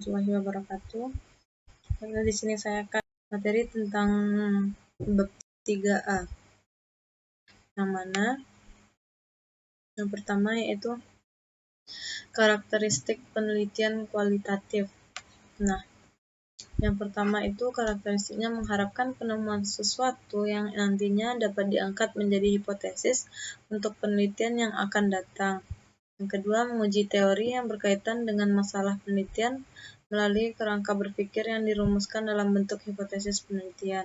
warahmatullahi wabarakatuh. Karena di sini saya akan materi tentang bab 3A. Yang mana yang pertama yaitu karakteristik penelitian kualitatif. Nah, yang pertama itu karakteristiknya mengharapkan penemuan sesuatu yang nantinya dapat diangkat menjadi hipotesis untuk penelitian yang akan datang. Yang kedua, menguji teori yang berkaitan dengan masalah penelitian melalui kerangka berpikir yang dirumuskan dalam bentuk hipotesis penelitian.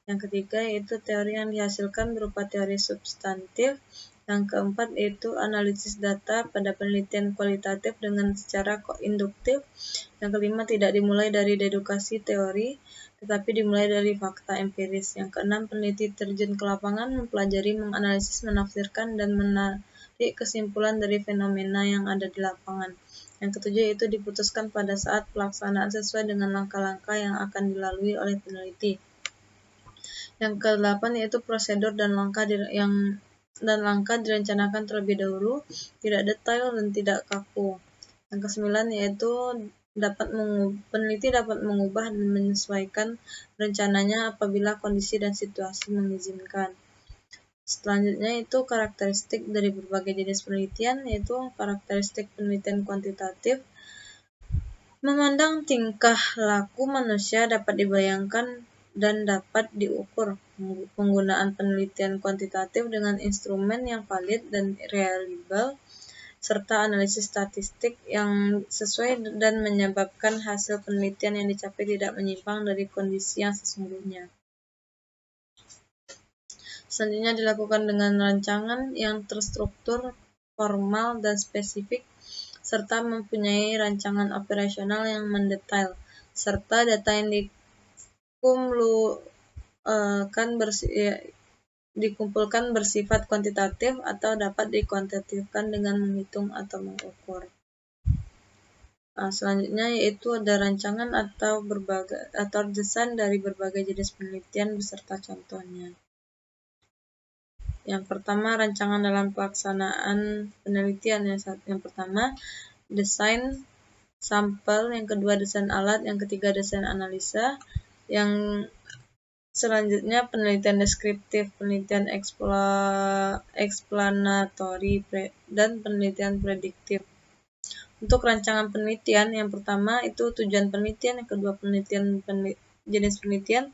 Yang ketiga yaitu teori yang dihasilkan berupa teori substantif. Yang keempat yaitu analisis data pada penelitian kualitatif dengan secara induktif. Yang kelima, tidak dimulai dari dedukasi teori, tetapi dimulai dari fakta empiris. Yang keenam, peneliti terjun ke lapangan, mempelajari, menganalisis, menafsirkan, dan menarik kesimpulan dari fenomena yang ada di lapangan. Yang ketujuh yaitu diputuskan pada saat pelaksanaan sesuai dengan langkah-langkah yang akan dilalui oleh peneliti. Yang kedelapan yaitu prosedur dan langkah direncanakan terlebih dahulu, tidak detail dan tidak kaku. Yang kesembilan yaitu peneliti dapat mengubah dan menyesuaikan rencananya apabila kondisi dan situasi mengizinkan. Selanjutnya itu karakteristik dari berbagai jenis penelitian, yaitu karakteristik penelitian kuantitatif. Memandang tingkah laku manusia dapat dibayangkan dan dapat diukur. Penggunaan penelitian kuantitatif dengan instrumen yang valid dan reliable, serta analisis statistik yang sesuai dan menyebabkan hasil penelitian yang dicapai tidak menyimpang dari kondisi yang sesungguhnya. Selanjutnya dilakukan dengan rancangan yang terstruktur, formal, dan spesifik, serta mempunyai rancangan operasional yang mendetail, serta data yang dikumpulkan bersifat kuantitatif atau dapat dikuantitatifkan dengan menghitung atau mengukur. Selanjutnya yaitu ada rancangan atau desain dari berbagai jenis penelitian beserta contohnya. Yang pertama, rancangan dalam pelaksanaan penelitian. Yang pertama, desain sampel. Yang kedua, desain alat. Yang ketiga, desain analisa. Yang selanjutnya, penelitian deskriptif, penelitian eksplanatori, dan penelitian prediktif. Untuk rancangan penelitian, yang pertama itu tujuan penelitian, yang kedua jenis penelitian,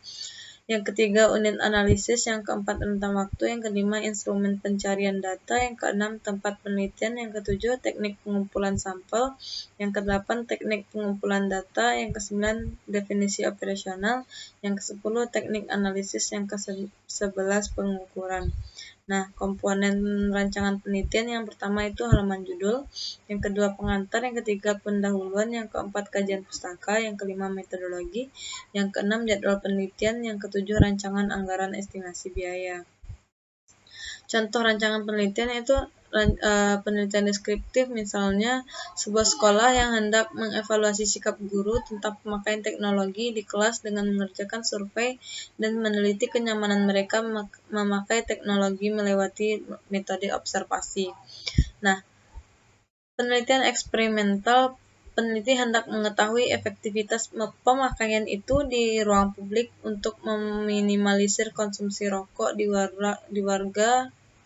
yang ketiga unit analisis, yang keempat rentang waktu, yang kelima instrumen pencarian data, yang keenam tempat penelitian, yang ketujuh teknik pengumpulan sampel, yang kedelapan teknik pengumpulan data, yang kesembilan definisi operasional, yang kesepuluh teknik analisis, yang ke-11 pengukuran. Nah, komponen rancangan penelitian yang pertama itu halaman judul, yang kedua pengantar, yang ketiga pendahuluan, yang keempat kajian pustaka, yang kelima metodologi, yang keenam jadwal penelitian, yang ketujuh rancangan anggaran estimasi biaya. Contoh rancangan penelitian itu penelitian deskriptif, misalnya sebuah sekolah yang hendak mengevaluasi sikap guru tentang pemakaian teknologi di kelas dengan mengerjakan survei dan meneliti kenyamanan mereka memakai teknologi melewati metode observasi. Nah, penelitian eksperimental, peneliti hendak mengetahui efektivitas pemakaian itu di ruang publik untuk meminimalisir konsumsi rokok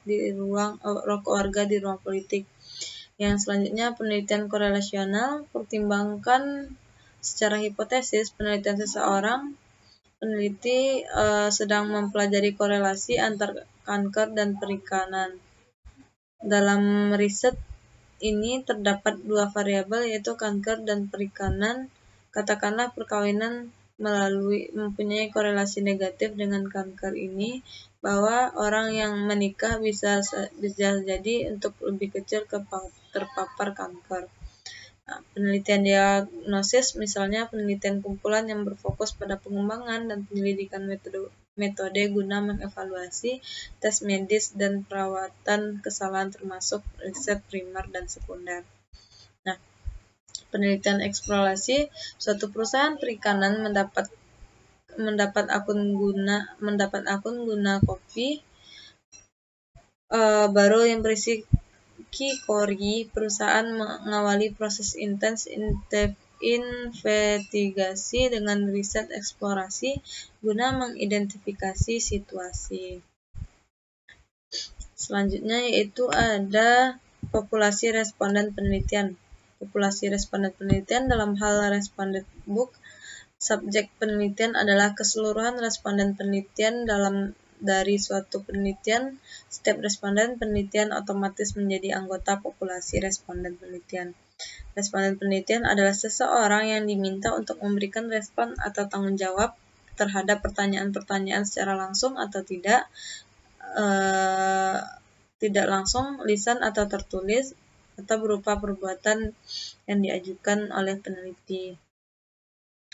rokok warga di ruang politik. Yang selanjutnya penelitian korelasional, pertimbangkan secara hipotesis penelitian seseorang. Peneliti sedang mempelajari korelasi antar kanker dan perikanan. Dalam riset ini terdapat dua variabel, yaitu kanker dan perikanan. Katakanlah perkawinan mempunyai korelasi negatif dengan kanker ini, bahwa orang yang menikah bisa jadi untuk lebih kecil terpapar kanker. Nah, penelitian diagnosis, misalnya penelitian kumpulan yang berfokus pada pengembangan dan penyelidikan metode guna mengevaluasi tes medis dan perawatan kesalahan termasuk riset primer dan sekunder. Nah, penelitian eksplorasi, suatu perusahaan perikanan mendapat akun guna kopi baru yang berisi Kikori. Perusahaan mengawali proses intens investigasi dengan riset eksplorasi guna mengidentifikasi situasi. Selanjutnya yaitu ada populasi responden penelitian. Populasi responden penelitian dalam hal responded book, subjek penelitian adalah keseluruhan responden penelitian dari suatu penelitian. Setiap responden penelitian otomatis menjadi anggota populasi responden penelitian. Responden penelitian adalah seseorang yang diminta untuk memberikan respon atau tanggung jawab terhadap pertanyaan-pertanyaan secara langsung atau tidak langsung, lisan atau tertulis, atau berupa perbuatan yang diajukan oleh peneliti.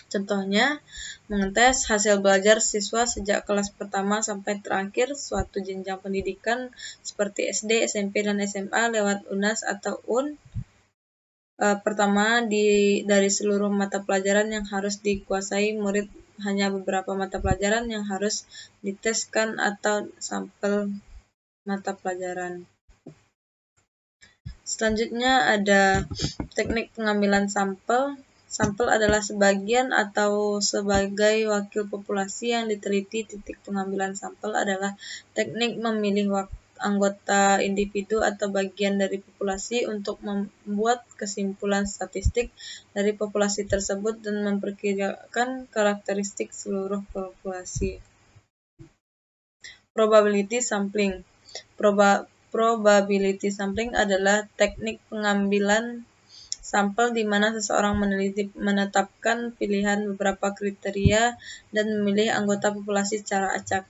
Contohnya, mengetes hasil belajar siswa sejak kelas pertama sampai terakhir suatu jenjang pendidikan seperti SD, SMP, dan SMA lewat UNAS atau UN. Pertama, dari seluruh mata pelajaran yang harus dikuasai murid, hanya beberapa mata pelajaran yang harus diteskan atau sampel mata pelajaran. Selanjutnya ada teknik pengambilan sampel. Sampel adalah sebagian atau sebagai wakil populasi yang diteliti. Titik pengambilan sampel adalah teknik memilih anggota individu atau bagian dari populasi untuk membuat kesimpulan statistik dari populasi tersebut dan memperkirakan karakteristik seluruh populasi. Probability sampling. Probability sampling adalah teknik pengambilan sampel di mana seseorang meneliti menetapkan pilihan beberapa kriteria dan memilih anggota populasi secara acak.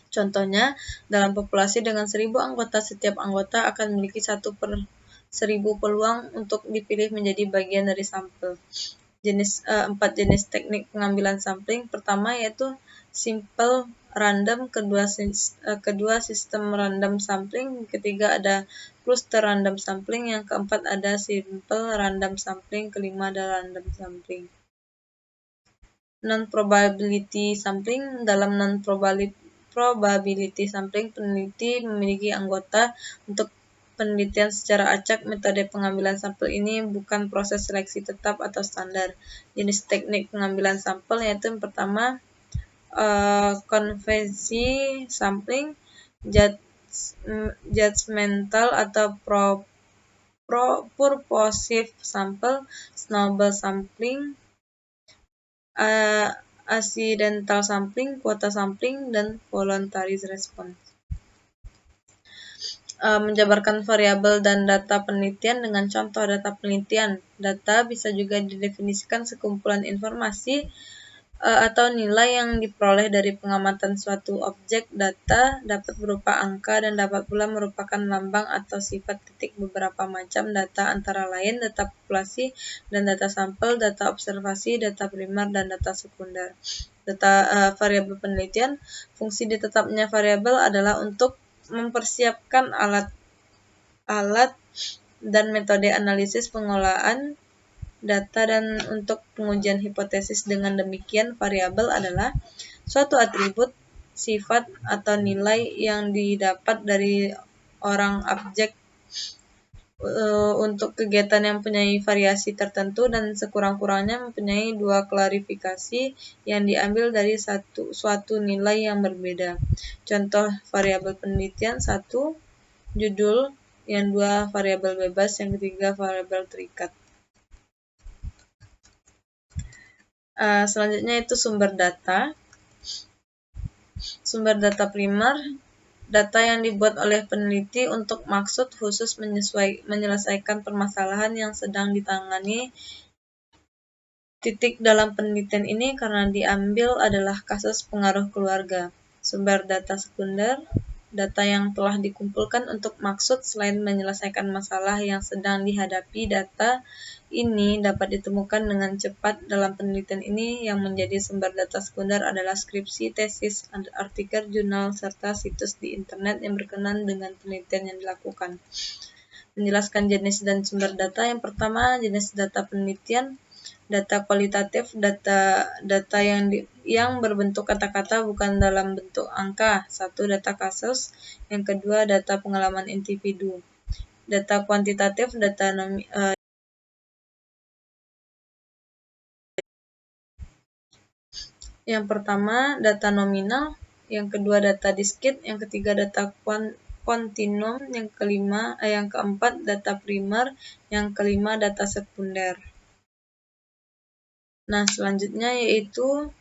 Contohnya, dalam populasi dengan 1000 anggota, setiap anggota akan memiliki 1/1000 peluang untuk dipilih menjadi bagian dari sampel. 4 jenis teknik pengambilan sampling. Pertama yaitu simple random, kedua sistem random sampling, ketiga ada cluster random sampling, yang keempat ada simple random sampling, kelima ada random sampling. Non-probability sampling. Dalam non-probability sampling, peneliti memiliki anggota untuk penelitian secara acak. Metode pengambilan sampel ini bukan proses seleksi tetap atau standar. Jenis teknik pengambilan sampel yaitu yang pertama konvensi sampling, judgmental atau purposive sample, snowball sampling, accidental sampling, quota sampling, dan voluntary response. Menjabarkan variabel dan data penelitian dengan contoh data penelitian. Data bisa juga didefinisikan sekumpulan informasi atau nilai yang diperoleh dari pengamatan suatu objek. Data dapat berupa angka dan dapat pula merupakan lambang atau sifat titik. Beberapa macam data antara lain data populasi dan data sampel, data observasi, data primer, dan data sekunder. Data variabel penelitian. Fungsi ditetapnya variabel adalah untuk mempersiapkan alat dan metode analisis pengolahan data dan untuk pengujian hipotesis. Dengan demikian, variabel adalah suatu atribut, sifat, atau nilai yang didapat dari orang objek untuk kegiatan yang mempunyai variasi tertentu dan sekurang-kurangnya mempunyai dua klarifikasi yang diambil dari suatu nilai yang berbeda. Contoh variabel penelitian: 1, judul, yang 2, variabel bebas, yang ketiga, variabel terikat. Selanjutnya itu sumber data. Sumber data primer, data yang dibuat oleh peneliti untuk maksud khusus menyelesaikan permasalahan yang sedang ditangani. Titik dalam penelitian ini karena diambil adalah kasus pengaruh keluarga. Sumber data sekunder, data yang telah dikumpulkan untuk maksud selain menyelesaikan masalah yang sedang dihadapi. Data ini dapat ditemukan dengan cepat dalam penelitian ini. Yang menjadi sumber data sekunder adalah skripsi, tesis, artikel jurnal, serta situs di internet yang berkenaan dengan penelitian yang dilakukan. Menjelaskan jenis dan sumber data. Yang pertama, jenis data penelitian. Data kualitatif, data yang berbentuk kata-kata bukan dalam bentuk angka. 1. Data kasus. Yang kedua, data pengalaman individu. Data kuantitatif, data Yang pertama data nominal, yang kedua data discrete, yang ketiga data kontinum, yang keempat data primer, yang kelima data sekunder. Nah, selanjutnya yaitu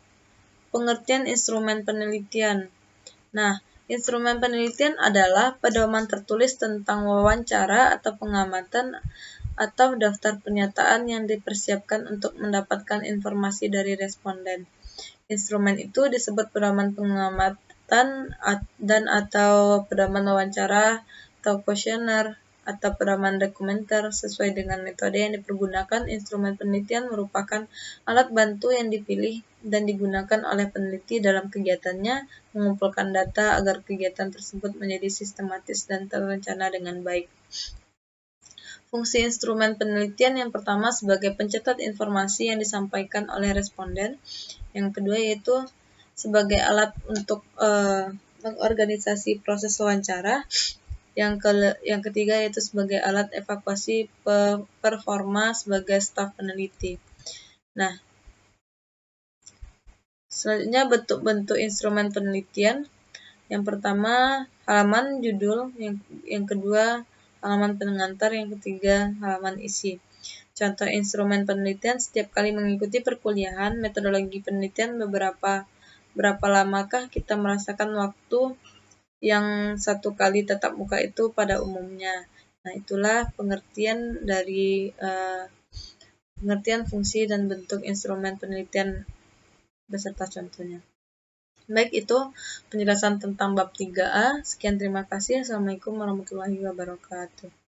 pengertian instrumen penelitian. Nah, instrumen penelitian adalah pedoman tertulis tentang wawancara atau pengamatan atau daftar pernyataan yang dipersiapkan untuk mendapatkan informasi dari responden. Instrumen itu disebut pedoman pengamatan dan atau pedoman wawancara atau kuesioner atau pedoman dokumenter. Sesuai dengan metode yang dipergunakan, instrumen penelitian merupakan alat bantu yang dipilih dan digunakan oleh peneliti dalam kegiatannya mengumpulkan data agar kegiatan tersebut menjadi sistematis dan terencana dengan baik. Fungsi instrumen penelitian yang pertama sebagai pencatat informasi yang disampaikan oleh responden. Yang kedua yaitu sebagai alat untuk mengorganisasi proses wawancara. Yang ketiga yaitu sebagai alat evaluasi performa sebagai staf peneliti. Nah, selanjutnya bentuk-bentuk instrumen penelitian. Yang pertama halaman judul, yang kedua halaman pengantar, yang ketiga halaman isi. Contoh instrumen penelitian: setiap kali mengikuti perkuliahan metodologi penelitian, berapa lamakah kita merasakan waktu yang satu kali tatap muka itu pada umumnya. Nah, itulah pengertian dari pengertian fungsi dan bentuk instrumen penelitian beserta contohnya. Baik, itu penjelasan tentang bab 3A. Sekian, terima kasih. Assalamualaikum warahmatullahi wabarakatuh.